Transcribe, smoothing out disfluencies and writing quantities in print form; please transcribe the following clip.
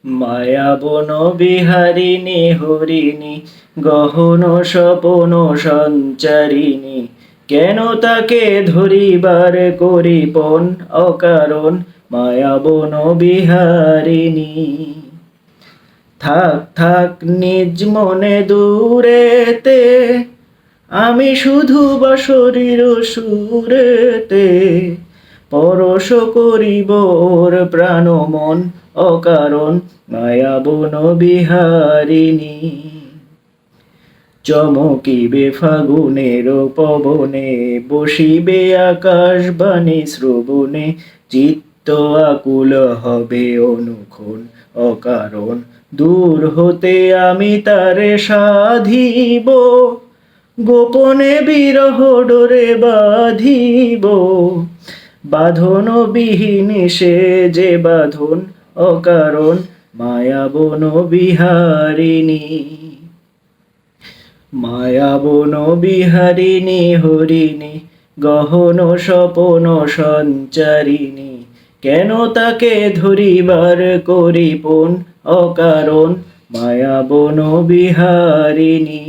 মায়াবন বিহারিণী হরিণী গহন স্বপন সঞ্চারিণী, কেন তাকে ধরিবার করিপন অকারণ মায়াবন বিহারিণী। থাক থাক নিজ মনে দূরেতে, আমি শুধু বাঁশরীর সুরেতে পরশ করিব ওর প্রাণ মন অকারণ মায়াবন বিহারিণী। চমকিবে ফাগুনের পবনে, বসিবে আকাশবাণী শ্রবণে, চিত্ত আকুল হবে অনুক্ষণ অকারণ দূর হতে আমি তারে সাধিব, গোপনে বিরহ ডোরে বাঁধিব। বাঁধন বিহীন সে যে বাঁধন অকারণ মায়াবন বিহারিণী। মায়াবন বিহারিণী হরিণী গহন স্বপন সঞ্চারিণী, কেন তাকে ধরিবার করিপন অকারণ মায়াবন বিহারিণী।